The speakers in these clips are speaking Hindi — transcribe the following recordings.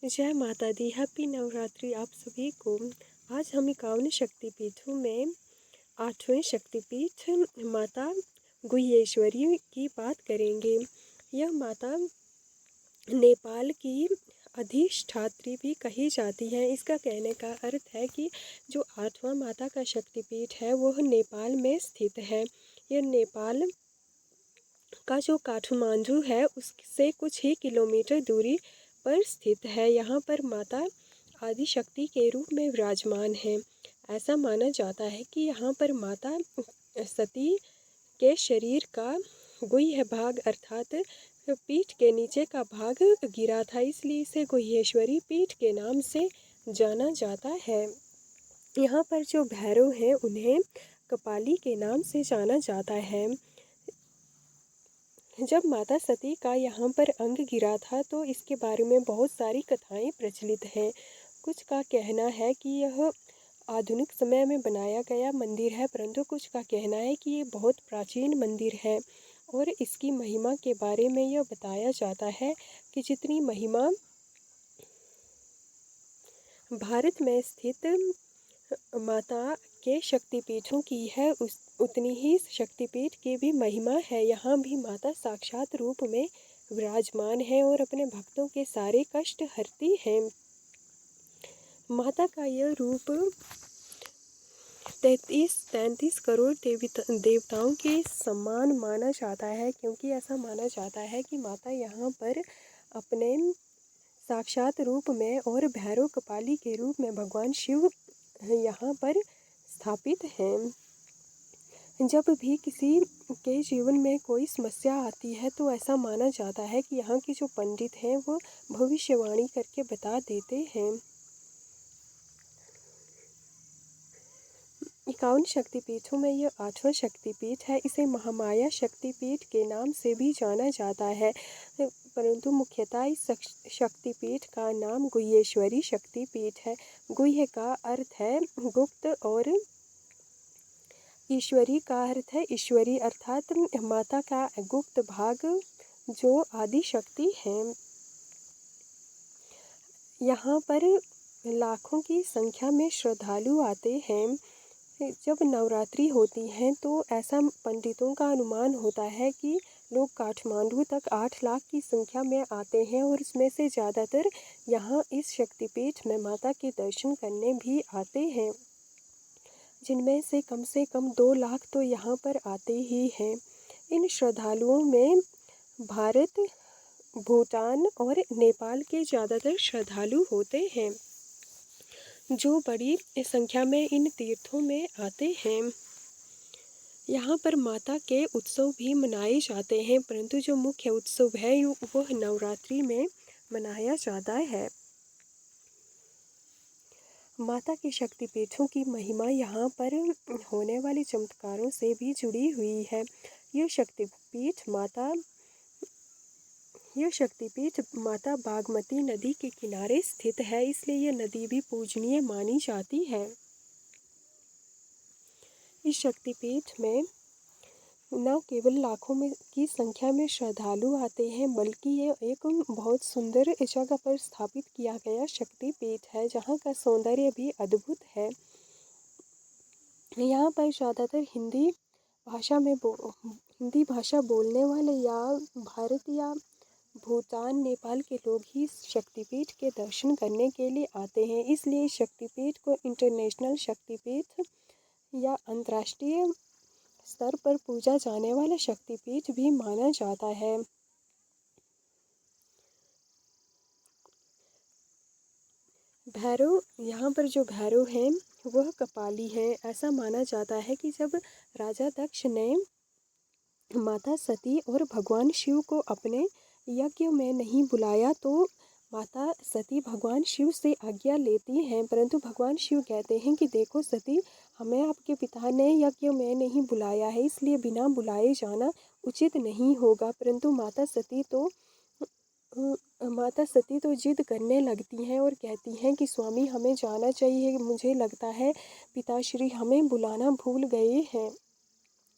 जय माता दी। हैप्पी नवरात्रि आप सभी को। आज हम 51 शक्तिपीठों में 8वें शक्तिपीठ माता गुह्येश्वरी की बात करेंगे। यह माता नेपाल की अधिष्ठात्री भी कही जाती है। इसका कहने का अर्थ है कि जो 8वां माता का शक्तिपीठ है वह नेपाल में स्थित है। यह नेपाल का जो काठमांडू है उससे कुछ ही किलोमीटर दूरी पर स्थित है। यहाँ पर माता आदिशक्ति के रूप में विराजमान है। ऐसा माना जाता है कि यहाँ पर माता सती के शरीर का गुह्य भाग अर्थात पीठ के नीचे का भाग गिरा था, इसलिए इसे गुह्येश्वरी पीठ के नाम से जाना जाता है। यहाँ पर जो भैरव हैं उन्हें कपाली के नाम से जाना जाता है। जब माता सती का यहाँ पर अंग गिरा था तो इसके बारे में बहुत सारी कथाएं प्रचलित हैं। कुछ का कहना है कि यह आधुनिक समय में बनाया गया मंदिर है, परंतु कुछ का कहना है कि ये बहुत प्राचीन मंदिर है। और इसकी महिमा के बारे में यह बताया जाता है कि जितनी महिमा भारत में स्थित माता के शक्तिपीठों की है उतनी ही शक्तिपीठ की भी महिमा है। यहाँ भी माता साक्षात रूप में विराजमान है और अपने भक्तों के सारे कष्ट हरती है। माता का यह रूप 33 करोड़ देवताओं के समान माना जाता है, क्योंकि ऐसा माना जाता है कि माता यहाँ पर अपने साक्षात रूप में और भैरव कपाली के रूप में भगवान शिव यहाँ पर स्थापित हैं। जब भी किसी के जीवन में कोई समस्या आती है तो ऐसा माना जाता है कि यहाँ के जो पंडित हैं वो भविष्यवाणी करके बता देते हैं। 51 शक्तिपीठों में यह 8वां शक्तिपीठ है। इसे महामाया शक्तिपीठ के नाम से भी जाना जाता है, परंतु मुख्यतः इस शक्तिपीठ का नाम गुह्येश्वरी शक्तिपीठ है। गुह्य का अर्थ है गुप्त और ईश्वरी का अर्थ है ईश्वरी, अर्थात माता का गुप्त भाग जो आदि शक्ति है। यहाँ पर लाखों की संख्या में श्रद्धालु आते हैं। जब नवरात्रि होती हैं तो ऐसा पंडितों का अनुमान होता है कि लोग काठमांडू तक 8 लाख की संख्या में आते हैं और इसमें से ज़्यादातर यहाँ इस शक्तिपीठ में माता के दर्शन करने भी आते हैं, जिनमें से कम 2 लाख तो यहाँ पर आते ही हैं। इन श्रद्धालुओं में भारत, भूटान और नेपाल के ज़्यादातर श्रद्धालु होते हैं, जो बड़ी संख्या में इन तीर्थों में आते हैं। यहाँ पर माता के उत्सव भी मनाए जाते हैं, परंतु जो मुख्य उत्सव है वह नवरात्रि में मनाया जाता है। माता के शक्तिपीठों की महिमा यहाँ पर होने वाले चमत्कारों से भी जुड़ी हुई है। यह शक्तिपीठ माता बागमती नदी के किनारे स्थित है, इसलिए यह नदी भी पूजनीय मानी जाती है। इस शक्तिपीठ में न केवल लाखों में की संख्या में श्रद्धालु आते हैं, बल्कि ये एक बहुत सुंदर जगह पर स्थापित किया गया शक्तिपीठ है, जहाँ का सौंदर्य भी अद्भुत है। यहाँ पर ज़्यादातर हिंदी भाषा बोलने वाले या भारत या भूटान, नेपाल के लोग ही शक्तिपीठ के दर्शन करने के लिए आते हैं, इसलिए शक्तिपीठ को इंटरनेशनल शक्तिपीठ या अंतर्राष्ट्रीय स्तर पर पूजा जाने वाला शक्तिपीठ भी माना जाता है। भैरव, यहाँ पर जो भैरव हैं वह कपाली हैं। ऐसा माना जाता है कि जब राजा दक्ष ने माता सती और भगवान शिव को अपने यज्ञ में नहीं बुलाया तो माता सती भगवान शिव से आज्ञा लेती हैं, परंतु भगवान शिव कहते हैं कि देखो सती, हमें आपके पिता ने यज्ञ में नहीं बुलाया है, इसलिए बिना बुलाए जाना उचित नहीं होगा। परंतु माता सती तो जिद करने लगती हैं और कहती हैं कि स्वामी हमें जाना चाहिए, मुझे लगता है पिताश्री हमें बुलाना भूल गए हैं।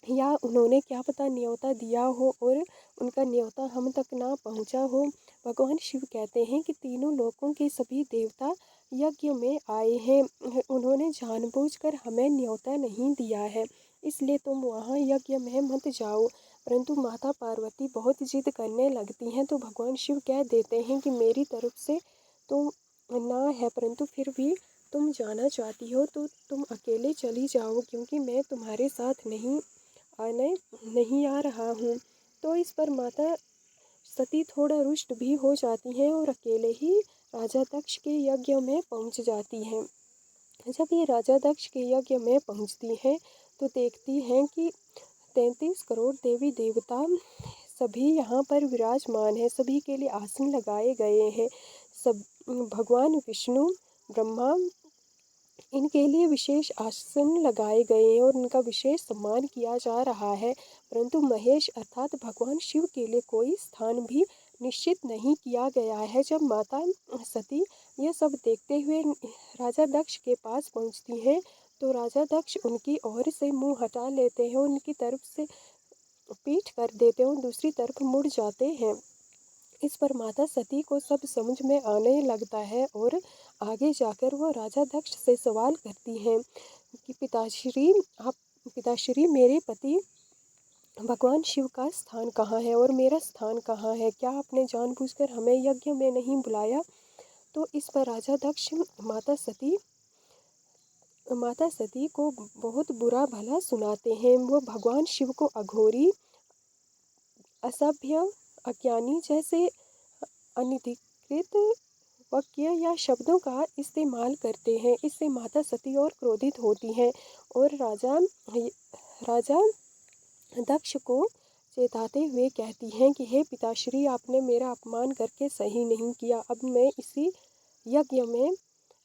या उन्होंने क्या पता न्योता दिया हो और उनका न्योता हम तक ना पहुंचा हो। भगवान शिव कहते हैं कि तीनों लोकों के सभी देवता यज्ञ में आए हैं, उन्होंने जानबूझकर हमें न्योता नहीं दिया है, इसलिए तुम वहाँ यज्ञ में मत जाओ। परंतु माता पार्वती बहुत जिद करने लगती हैं, तो भगवान शिव कह देते हैं कि मेरी तरफ से तो ना है, परंतु फिर भी तुम जाना चाहती हो तो तुम अकेले चली जाओ, क्योंकि मैं तुम्हारे साथ नहीं आ रहा हूँ। तो इस पर माता सती थोड़ा रुष्ट भी हो जाती हैं और अकेले ही राजा दक्ष के यज्ञ में पहुँच जाती हैं। जब ये राजा दक्ष के यज्ञ में पहुँचती हैं तो देखती हैं कि 33 करोड़ देवी देवता सभी यहाँ पर विराजमान हैं, सभी के लिए आसन लगाए गए हैं। सब भगवान विष्णु, ब्रह्मा, इनके लिए विशेष आसन लगाए गए हैं और इनका विशेष सम्मान किया जा रहा है। परंतु महेश अर्थात भगवान शिव के लिए कोई स्थान भी निश्चित नहीं किया गया है। जब माता सती यह सब देखते हुए राजा दक्ष के पास पहुंचती हैं तो राजा दक्ष उनकी ओर से मुंह हटा लेते हैं, उनकी तरफ से पीठ कर देते हैं और दूसरी तरफ मुड़ जाते हैं। इस पर माता सती को सब समझ में आने लगता है और आगे जाकर वो राजा दक्ष से सवाल करती हैं कि पिताश्री मेरे पति भगवान शिव का स्थान कहाँ है और मेरा स्थान कहाँ है, क्या आपने जानबूझकर हमें यज्ञ में नहीं बुलाया। तो इस पर राजा दक्ष माता सती को बहुत बुरा भला सुनाते हैं। वो भगवान शिव को अघोरी, असभ्य, अज्ञानी जैसे अनधिकृत वाक्य या शब्दों का इस्तेमाल करते हैं। इससे माता सती और क्रोधित होती हैं और राजा दक्ष को चेताते हुए कहती हैं कि हे पिताश्री, आपने मेरा अपमान करके सही नहीं किया, अब मैं इसी यज्ञ में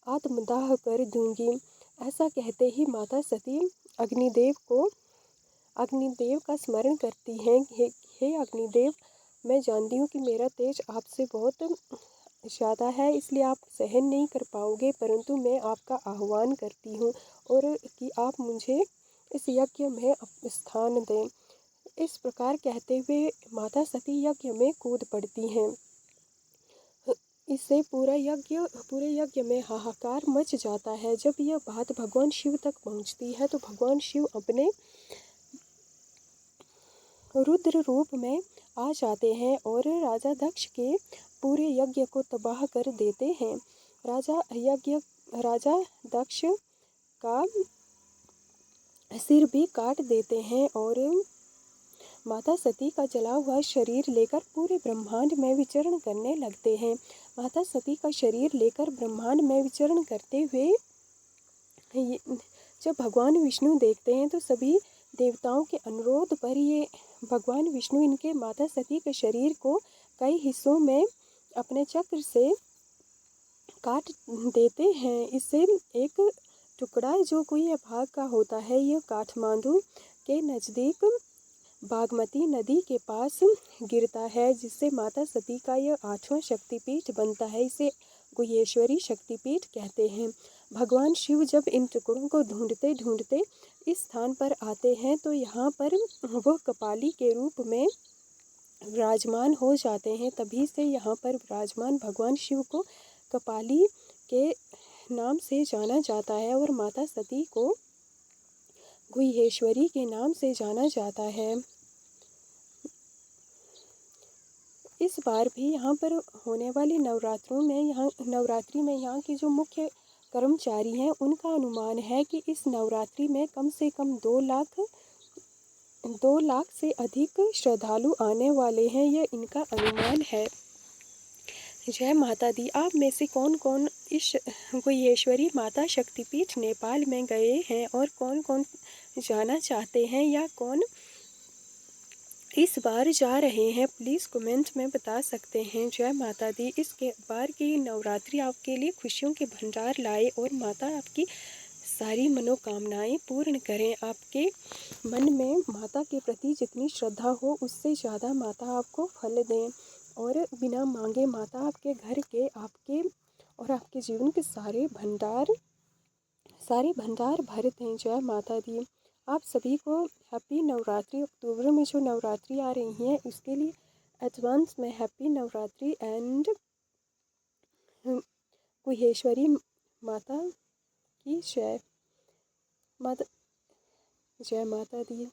आत्मदाह कर दूंगी। ऐसा कहते ही माता सती अग्निदेव का स्मरण करती हैं। हे अग्निदेव, मैं जानती हूँ कि मेरा तेज आपसे बहुत ज़्यादा है, इसलिए आप सहन नहीं कर पाओगे, परंतु मैं आपका आह्वान करती हूँ और कि आप मुझे इस यज्ञ में स्थान दें। इस प्रकार कहते हुए माता सती यज्ञ में कूद पड़ती हैं। इससे पूरे यज्ञ में हाहाकार मच जाता है। जब यह बात भगवान शिव तक पहुँचती है तो भगवान शिव अपने रुद्र रूप में आ जाते हैं और राजा दक्ष के पूरे यज्ञ को तबाह कर देते हैं। राजा दक्ष का सिर भी काट देते हैं और माता सती का जला हुआ शरीर लेकर पूरे ब्रह्मांड में विचरण करने लगते हैं। माता सती का शरीर लेकर ब्रह्मांड में विचरण करते हुए जब भगवान विष्णु देखते हैं तो सभी देवताओं के अनुरोध पर ये भगवान विष्णु इनके माता सती के शरीर को कई हिस्सों में अपने चक्र से काट देते हैं। इससे एक टुकड़ा जो कोई भाग का होता है, यह काठमांडू के नज़दीक बागमती नदी के पास गिरता है, जिससे माता सती का यह 8वां शक्तिपीठ बनता है। इसे गुह्येश्वरी शक्तिपीठ कहते हैं। भगवान शिव जब इन टुकड़ों को ढूंढते ढूंढते इस स्थान पर आते हैं तो यहाँ पर वह कपाली के रूप में विराजमान हो जाते हैं। तभी से यहाँ पर विराजमान भगवान शिव को कपाली के नाम से जाना जाता है और माता सती को गुह्येश्वरी के नाम से जाना जाता है। इस बार भी यहाँ पर होने वाले नवरात्रि में यहाँ की जो मुख्य कर्मचारी हैं उनका अनुमान है कि इस नवरात्रि में कम से कम 2 लाख से अधिक श्रद्धालु आने वाले हैं, यह इनका अनुमान है। जय माता दी। आप में से कौन कौन इस गुह्येश्वरी माता शक्तिपीठ नेपाल में गए हैं और कौन कौन जाना चाहते हैं या कौन इस बार जा रहे हैं, प्लीज़ कमेंट में बता सकते हैं। जय माता दी। इसके बार की नवरात्रि आपके लिए खुशियों के भंडार लाए और माता आपकी सारी मनोकामनाएं पूर्ण करें। आपके मन में माता के प्रति जितनी श्रद्धा हो उससे ज़्यादा माता आपको फल दें और बिना मांगे माता आपके घर के आपके जीवन के सारे भंडार भर दें। जय माता दी। आप सभी को हैप्पी नवरात्रि। अक्टूबर में जो नवरात्रि आ रही हैं उसके लिए एडवांस में हैप्पी नवरात्रि एंड गुहेश्वरी माता की जय। माता जय माता दी।